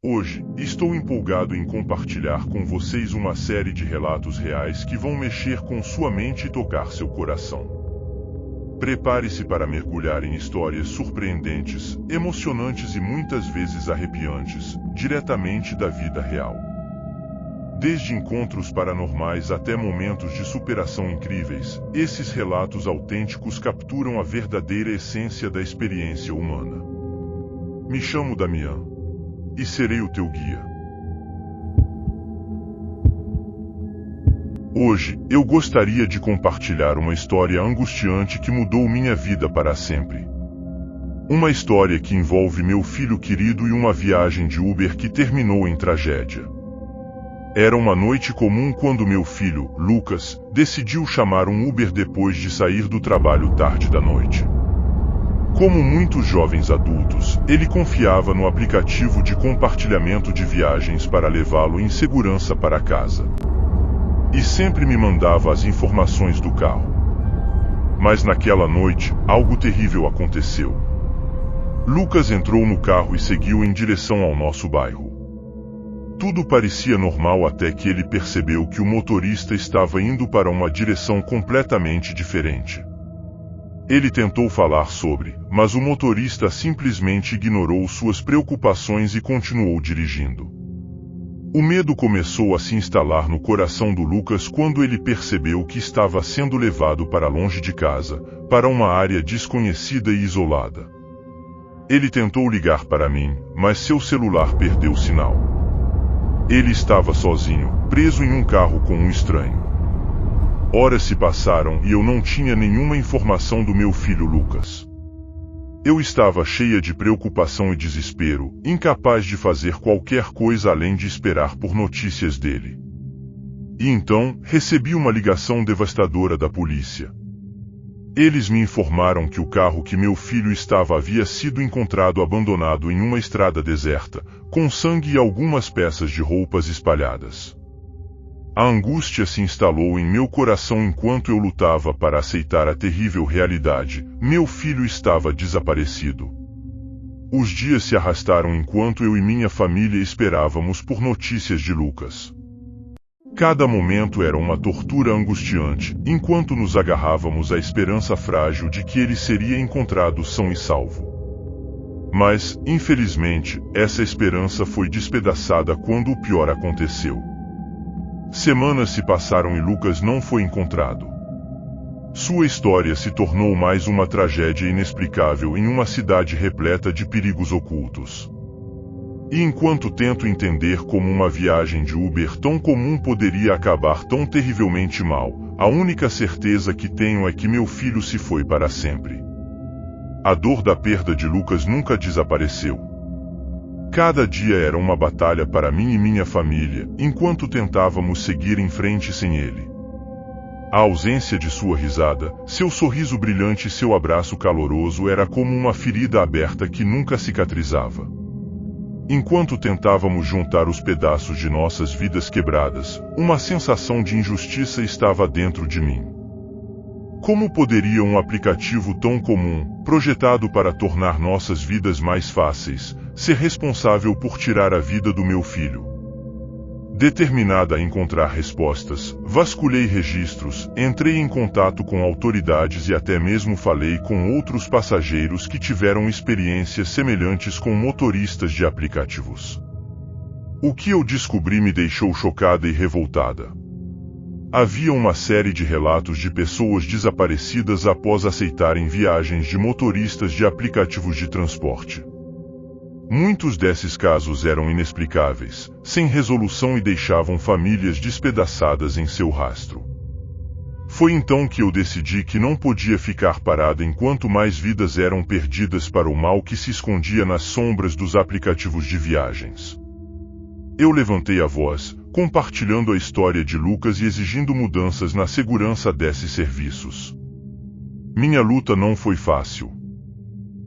Hoje, estou empolgado em compartilhar com vocês uma série de relatos reais que vão mexer com sua mente e tocar seu coração. Prepare-se para mergulhar em histórias surpreendentes, emocionantes e muitas vezes arrepiantes, diretamente da vida real. Desde encontros paranormais até momentos de superação incríveis, esses relatos autênticos capturam a verdadeira essência da experiência humana. Me chamo Damian e serei o teu guia. Hoje, eu gostaria de compartilhar uma história angustiante que mudou minha vida para sempre. Uma história que envolve meu filho querido e uma viagem de Uber que terminou em tragédia. Era uma noite comum quando meu filho, Lucas, decidiu chamar um Uber depois de sair do trabalho tarde da noite. Como muitos jovens adultos, ele confiava no aplicativo de compartilhamento de viagens para levá-lo em segurança para casa. E sempre me mandava as informações do carro. Mas naquela noite, algo terrível aconteceu. Lucas entrou no carro e seguiu em direção ao nosso bairro. Tudo parecia normal até que ele percebeu que o motorista estava indo para uma direção completamente diferente. Ele tentou falar sobre, mas o motorista simplesmente ignorou suas preocupações e continuou dirigindo. O medo começou a se instalar no coração do Lucas quando ele percebeu que estava sendo levado para longe de casa, para uma área desconhecida e isolada. Ele tentou ligar para mim, mas seu celular perdeu o sinal. Ele estava sozinho, preso em um carro com um estranho. Horas se passaram e eu não tinha nenhuma informação do meu filho Lucas. Eu estava cheia de preocupação e desespero, incapaz de fazer qualquer coisa além de esperar por notícias dele. E então, recebi uma ligação devastadora da polícia. Eles me informaram que o carro que meu filho estava havia sido encontrado abandonado em uma estrada deserta, com sangue e algumas peças de roupas espalhadas. A angústia se instalou em meu coração enquanto eu lutava para aceitar a terrível realidade: meu filho estava desaparecido. Os dias se arrastaram enquanto eu e minha família esperávamos por notícias de Lucas. Cada momento era uma tortura angustiante, enquanto nos agarrávamos à esperança frágil de que ele seria encontrado são e salvo. Mas, infelizmente, essa esperança foi despedaçada quando o pior aconteceu. Semanas se passaram e Lucas não foi encontrado. Sua história se tornou mais uma tragédia inexplicável em uma cidade repleta de perigos ocultos. E enquanto tento entender como uma viagem de Uber tão comum poderia acabar tão terrivelmente mal, a única certeza que tenho é que meu filho se foi para sempre. A dor da perda de Lucas nunca desapareceu. Cada dia era uma batalha para mim e minha família, enquanto tentávamos seguir em frente sem ele. A ausência de sua risada, seu sorriso brilhante e seu abraço caloroso era como uma ferida aberta que nunca cicatrizava. Enquanto tentávamos juntar os pedaços de nossas vidas quebradas, uma sensação de injustiça estava dentro de mim. Como poderia um aplicativo tão comum, projetado para tornar nossas vidas mais fáceis, ser responsável por tirar a vida do meu filho? Determinada a encontrar respostas, vasculhei registros, entrei em contato com autoridades e até mesmo falei com outros passageiros que tiveram experiências semelhantes com motoristas de aplicativos. O que eu descobri me deixou chocada e revoltada. Havia uma série de relatos de pessoas desaparecidas após aceitarem viagens de motoristas de aplicativos de transporte. Muitos desses casos eram inexplicáveis, sem resolução e deixavam famílias despedaçadas em seu rastro. Foi então que eu decidi que não podia ficar parada enquanto mais vidas eram perdidas para o mal que se escondia nas sombras dos aplicativos de viagens. Eu levantei a voz, compartilhando a história de Lucas e exigindo mudanças na segurança desses serviços. Minha luta não foi fácil.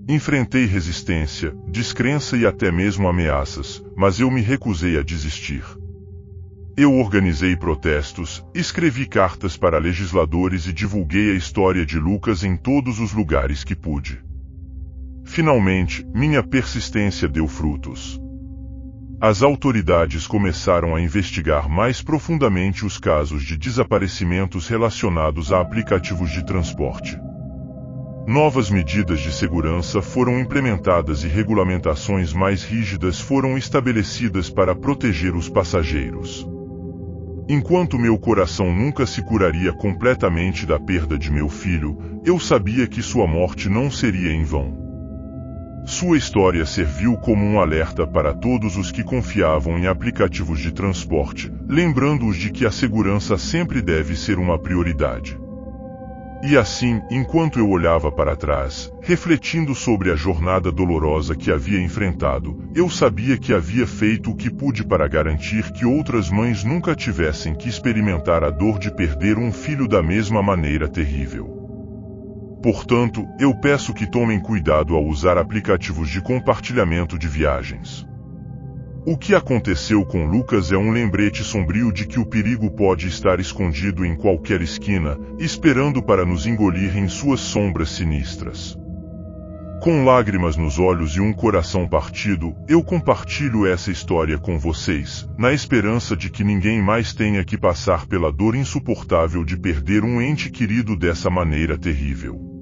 Enfrentei resistência, descrença e até mesmo ameaças, mas eu me recusei a desistir. Eu organizei protestos, escrevi cartas para legisladores e divulguei a história de Lucas em todos os lugares que pude. Finalmente, minha persistência deu frutos. As autoridades começaram a investigar mais profundamente os casos de desaparecimentos relacionados a aplicativos de transporte. Novas medidas de segurança foram implementadas e regulamentações mais rígidas foram estabelecidas para proteger os passageiros. Enquanto meu coração nunca se curaria completamente da perda de meu filho, eu sabia que sua morte não seria em vão. Sua história serviu como um alerta para todos os que confiavam em aplicativos de transporte, lembrando-os de que a segurança sempre deve ser uma prioridade. E assim, enquanto eu olhava para trás, refletindo sobre a jornada dolorosa que havia enfrentado, eu sabia que havia feito o que pude para garantir que outras mães nunca tivessem que experimentar a dor de perder um filho da mesma maneira terrível. Portanto, eu peço que tomem cuidado ao usar aplicativos de compartilhamento de viagens. O que aconteceu com Lucas é um lembrete sombrio de que o perigo pode estar escondido em qualquer esquina, esperando para nos engolir em suas sombras sinistras. Com lágrimas nos olhos e um coração partido, eu compartilho essa história com vocês, na esperança de que ninguém mais tenha que passar pela dor insuportável de perder um ente querido dessa maneira terrível.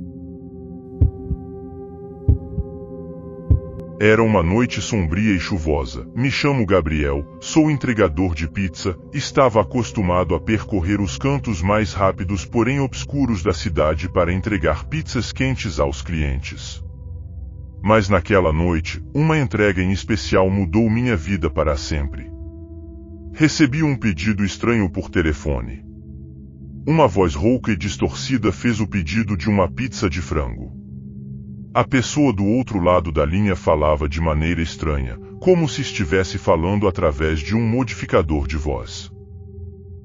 Era uma noite sombria e chuvosa. Me chamo Gabriel, sou entregador de pizza, estava acostumado a percorrer os cantos mais rápidos porém obscuros da cidade para entregar pizzas quentes aos clientes. Mas naquela noite, uma entrega em especial mudou minha vida para sempre. Recebi um pedido estranho por telefone. Uma voz rouca e distorcida fez o pedido de uma pizza de frango. A pessoa do outro lado da linha falava de maneira estranha, como se estivesse falando através de um modificador de voz.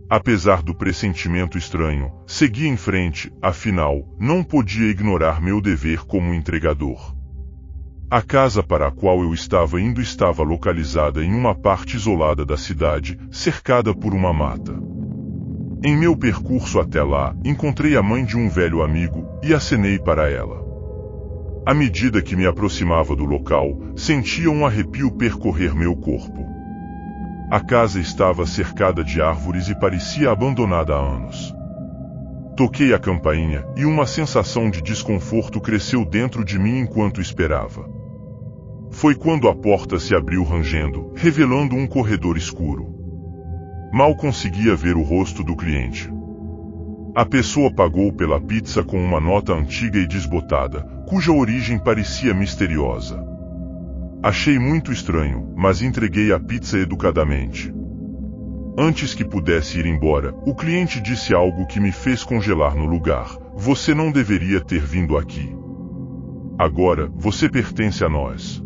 Apesar do pressentimento estranho, segui em frente, afinal, não podia ignorar meu dever como entregador. A casa para a qual eu estava indo estava localizada em uma parte isolada da cidade, cercada por uma mata. Em meu percurso até lá, encontrei a mãe de um velho amigo, e acenei para ela. À medida que me aproximava do local, sentia um arrepio percorrer meu corpo. A casa estava cercada de árvores e parecia abandonada há anos. Toquei a campainha, e uma sensação de desconforto cresceu dentro de mim enquanto esperava. Foi quando a porta se abriu rangendo, revelando um corredor escuro. Mal conseguia ver o rosto do cliente. A pessoa pagou pela pizza com uma nota antiga e desbotada, cuja origem parecia misteriosa. Achei muito estranho, mas entreguei a pizza educadamente. Antes que pudesse ir embora, o cliente disse algo que me fez congelar no lugar. Você não deveria ter vindo aqui. Agora, você pertence a nós.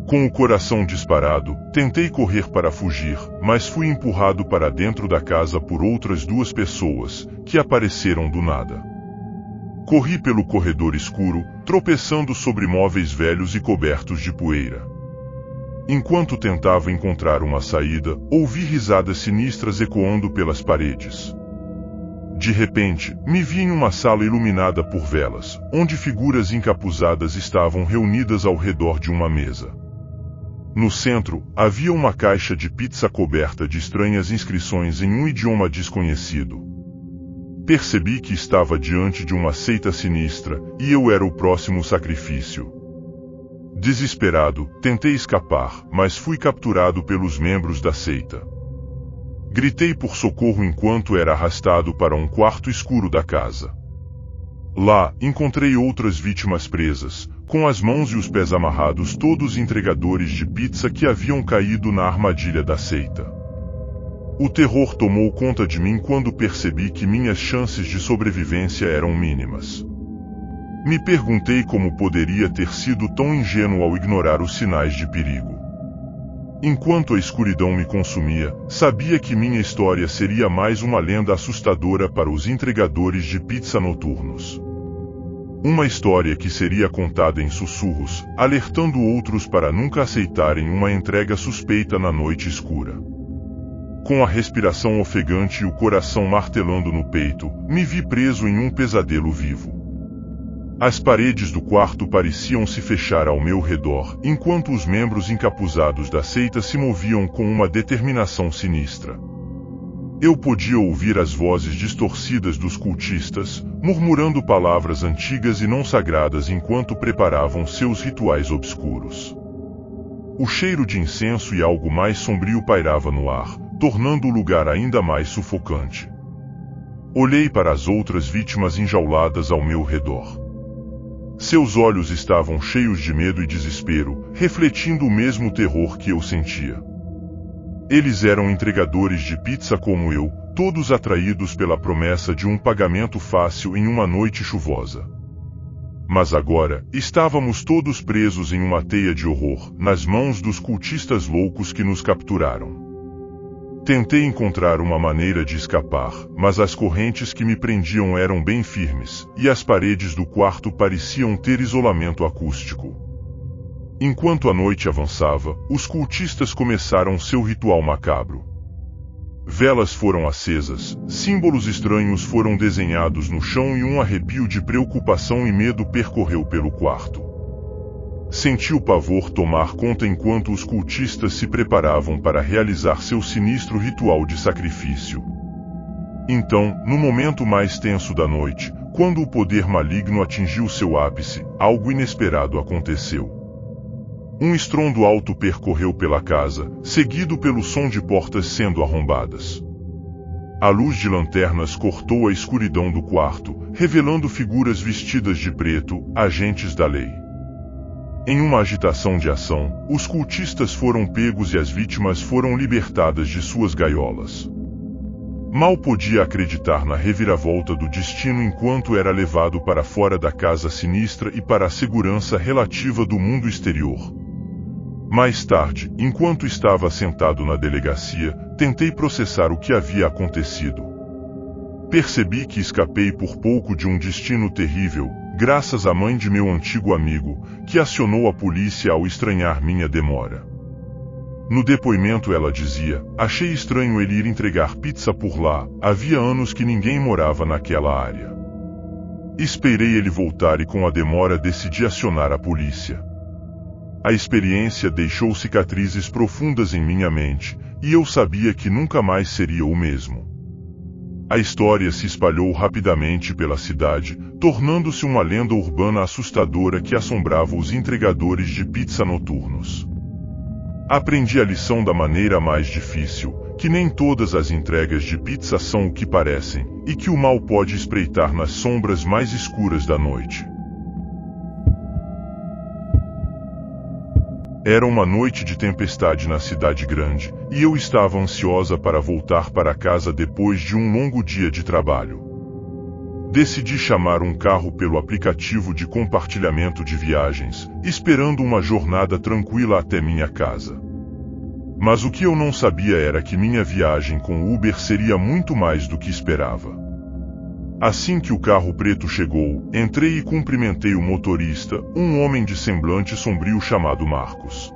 Com o coração disparado, tentei correr para fugir, mas fui empurrado para dentro da casa por outras duas pessoas, que apareceram do nada. Corri pelo corredor escuro, tropeçando sobre móveis velhos e cobertos de poeira. Enquanto tentava encontrar uma saída, ouvi risadas sinistras ecoando pelas paredes. De repente, me vi em uma sala iluminada por velas, onde figuras encapuzadas estavam reunidas ao redor de uma mesa. No centro, havia uma caixa de pizza coberta de estranhas inscrições em um idioma desconhecido. Percebi que estava diante de uma seita sinistra, e eu era o próximo sacrifício. Desesperado, tentei escapar, mas fui capturado pelos membros da seita. Gritei por socorro enquanto era arrastado para um quarto escuro da casa. Lá, encontrei outras vítimas presas, com as mãos e os pés amarrados, todos entregadores de pizza que haviam caído na armadilha da seita. O terror tomou conta de mim quando percebi que minhas chances de sobrevivência eram mínimas. Me perguntei como poderia ter sido tão ingênuo ao ignorar os sinais de perigo. Enquanto a escuridão me consumia, sabia que minha história seria mais uma lenda assustadora para os entregadores de pizza noturnos. Uma história que seria contada em sussurros, alertando outros para nunca aceitarem uma entrega suspeita na noite escura. Com a respiração ofegante e o coração martelando no peito, me vi preso em um pesadelo vivo. As paredes do quarto pareciam se fechar ao meu redor, enquanto os membros encapuzados da seita se moviam com uma determinação sinistra. Eu podia ouvir as vozes distorcidas dos cultistas, murmurando palavras antigas e não sagradas enquanto preparavam seus rituais obscuros. O cheiro de incenso e algo mais sombrio pairava no ar, tornando o lugar ainda mais sufocante. Olhei para as outras vítimas enjauladas ao meu redor. Seus olhos estavam cheios de medo e desespero, refletindo o mesmo terror que eu sentia. Eles eram entregadores de pizza como eu, todos atraídos pela promessa de um pagamento fácil em uma noite chuvosa. Mas agora, estávamos todos presos em uma teia de horror, nas mãos dos cultistas loucos que nos capturaram. Tentei encontrar uma maneira de escapar, mas as correntes que me prendiam eram bem firmes, e as paredes do quarto pareciam ter isolamento acústico. Enquanto a noite avançava, os cultistas começaram seu ritual macabro. Velas foram acesas, símbolos estranhos foram desenhados no chão e um arrepio de preocupação e medo percorreu pelo quarto. Senti o pavor tomar conta enquanto os cultistas se preparavam para realizar seu sinistro ritual de sacrifício. Então, no momento mais tenso da noite, quando o poder maligno atingiu seu ápice, algo inesperado aconteceu. Um estrondo alto percorreu pela casa, seguido pelo som de portas sendo arrombadas. A luz de lanternas cortou a escuridão do quarto, revelando figuras vestidas de preto, agentes da lei. Em uma agitação de ação, os cultistas foram pegos e as vítimas foram libertadas de suas gaiolas. Mal podia acreditar na reviravolta do destino enquanto era levado para fora da casa sinistra e para a segurança relativa do mundo exterior. Mais tarde, enquanto estava sentado na delegacia, tentei processar o que havia acontecido. Percebi que escapei por pouco de um destino terrível, graças à mãe de meu antigo amigo, que acionou a polícia ao estranhar minha demora. No depoimento ela dizia: achei estranho ele ir entregar pizza por lá, havia anos que ninguém morava naquela área. Esperei ele voltar e com a demora decidi acionar a polícia. A experiência deixou cicatrizes profundas em minha mente, e eu sabia que nunca mais seria o mesmo. A história se espalhou rapidamente pela cidade, tornando-se uma lenda urbana assustadora que assombrava os entregadores de pizza noturnos. Aprendi a lição da maneira mais difícil, que nem todas as entregas de pizza são o que parecem, e que o mal pode espreitar nas sombras mais escuras da noite. Era uma noite de tempestade na cidade grande, e eu estava ansiosa para voltar para casa depois de um longo dia de trabalho. Decidi chamar um carro pelo aplicativo de compartilhamento de viagens, esperando uma jornada tranquila até minha casa. Mas o que eu não sabia era que minha viagem com o Uber seria muito mais do que esperava. Assim que o carro preto chegou, entrei e cumprimentei o motorista, um homem de semblante sombrio chamado Marcos.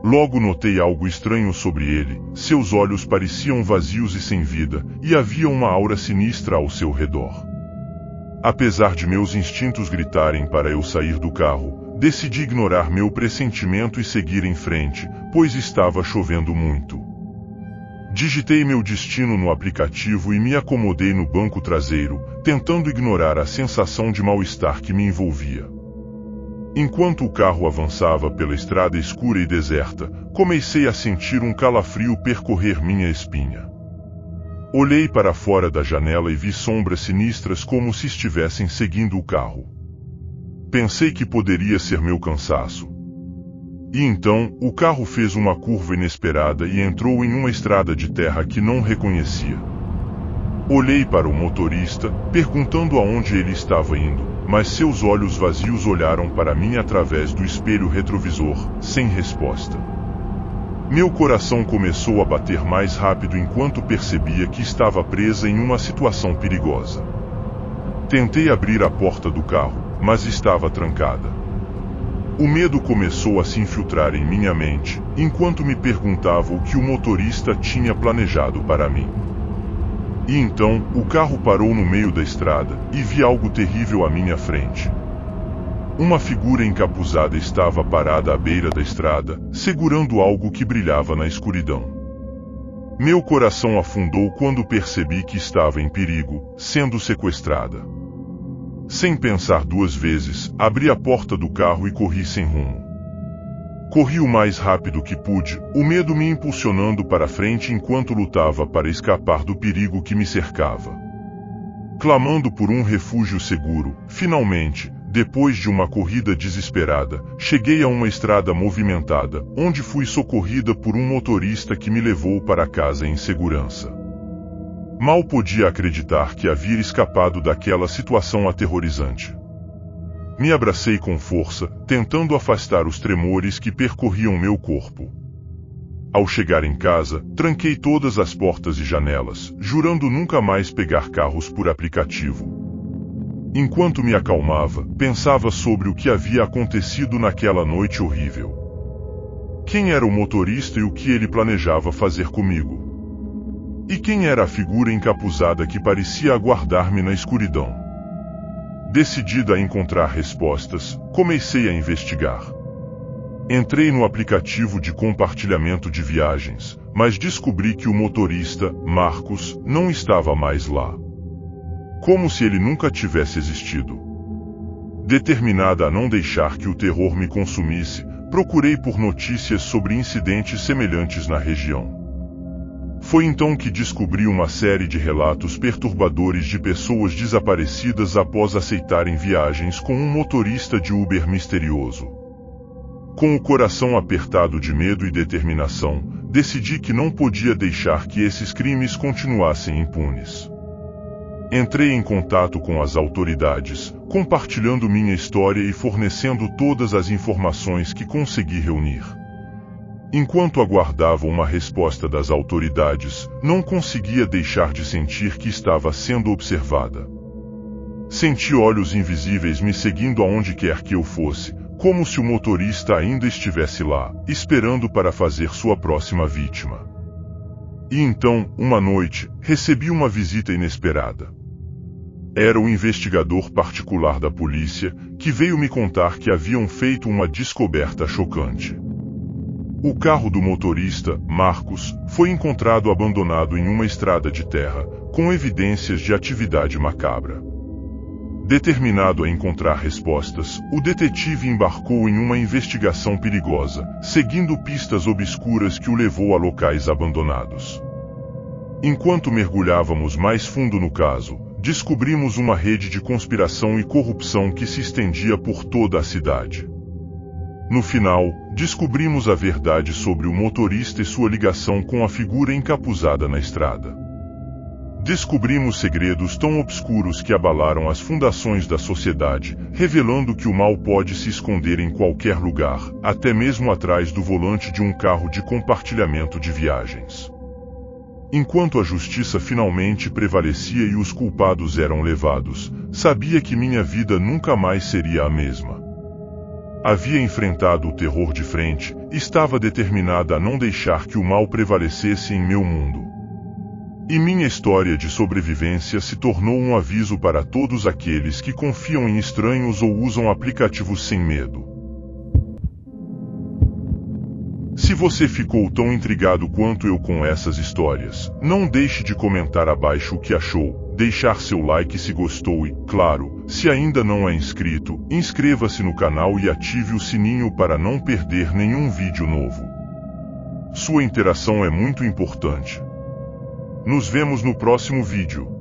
Logo notei algo estranho sobre ele, seus olhos pareciam vazios e sem vida, e havia uma aura sinistra ao seu redor. Apesar de meus instintos gritarem para eu sair do carro, decidi ignorar meu pressentimento e seguir em frente, pois estava chovendo muito. Digitei meu destino no aplicativo e me acomodei no banco traseiro, tentando ignorar a sensação de mal-estar que me envolvia. Enquanto o carro avançava pela estrada escura e deserta, comecei a sentir um calafrio percorrer minha espinha. Olhei para fora da janela e vi sombras sinistras como se estivessem seguindo o carro. Pensei que poderia ser meu cansaço. E então, o carro fez uma curva inesperada e entrou em uma estrada de terra que não reconhecia. Olhei para o motorista, perguntando aonde ele estava indo, mas seus olhos vazios olharam para mim através do espelho retrovisor, sem resposta. Meu coração começou a bater mais rápido enquanto percebia que estava presa em uma situação perigosa. Tentei abrir a porta do carro, mas estava trancada. O medo começou a se infiltrar em minha mente, enquanto me perguntava o que o motorista tinha planejado para mim. E então, o carro parou no meio da estrada, e vi algo terrível à minha frente. Uma figura encapuzada estava parada à beira da estrada, segurando algo que brilhava na escuridão. Meu coração afundou quando percebi que estava em perigo, sendo sequestrada. Sem pensar duas vezes, abri a porta do carro e corri sem rumo. Corri o mais rápido que pude, o medo me impulsionando para frente enquanto lutava para escapar do perigo que me cercava. Clamando por um refúgio seguro, finalmente, depois de uma corrida desesperada, cheguei a uma estrada movimentada, onde fui socorrida por um motorista que me levou para casa em segurança. Mal podia acreditar que havia escapado daquela situação aterrorizante. Me abracei com força, tentando afastar os tremores que percorriam meu corpo. Ao chegar em casa, tranquei todas as portas e janelas, jurando nunca mais pegar carros por aplicativo. Enquanto me acalmava, pensava sobre o que havia acontecido naquela noite horrível. Quem era o motorista e o que ele planejava fazer comigo? E quem era a figura encapuzada que parecia aguardar-me na escuridão? Decidida a encontrar respostas, comecei a investigar. Entrei no aplicativo de compartilhamento de viagens, mas descobri que o motorista, Marcos, não estava mais lá. Como se ele nunca tivesse existido. Determinada a não deixar que o terror me consumisse, procurei por notícias sobre incidentes semelhantes na região. Foi então que descobri uma série de relatos perturbadores de pessoas desaparecidas após aceitarem viagens com um motorista de Uber misterioso. Com o coração apertado de medo e determinação, decidi que não podia deixar que esses crimes continuassem impunes. Entrei em contato com as autoridades, compartilhando minha história e fornecendo todas as informações que consegui reunir. Enquanto aguardava uma resposta das autoridades, não conseguia deixar de sentir que estava sendo observada. Senti olhos invisíveis me seguindo aonde quer que eu fosse, como se o motorista ainda estivesse lá, esperando para fazer sua próxima vítima. E então, uma noite, recebi uma visita inesperada. Era o investigador particular da polícia, que veio me contar que haviam feito uma descoberta chocante. O carro do motorista, Marcos, foi encontrado abandonado em uma estrada de terra, com evidências de atividade macabra. Determinado a encontrar respostas, o detetive embarcou em uma investigação perigosa, seguindo pistas obscuras que o levou a locais abandonados. Enquanto mergulhávamos mais fundo no caso, descobrimos uma rede de conspiração e corrupção que se estendia por toda a cidade. No final, descobrimos a verdade sobre o motorista e sua ligação com a figura encapuzada na estrada. Descobrimos segredos tão obscuros que abalaram as fundações da sociedade, revelando que o mal pode se esconder em qualquer lugar, até mesmo atrás do volante de um carro de compartilhamento de viagens. Enquanto a justiça finalmente prevalecia e os culpados eram levados, sabia que minha vida nunca mais seria a mesma. Havia enfrentado o terror de frente, estava determinada a não deixar que o mal prevalecesse em meu mundo. E minha história de sobrevivência se tornou um aviso para todos aqueles que confiam em estranhos ou usam aplicativos sem medo. Se você ficou tão intrigado quanto eu com essas histórias, não deixe de comentar abaixo o que achou, deixar seu like se gostou e, claro, se ainda não é inscrito, inscreva-se no canal e ative o sininho para não perder nenhum vídeo novo. Sua interação é muito importante. Nos vemos no próximo vídeo.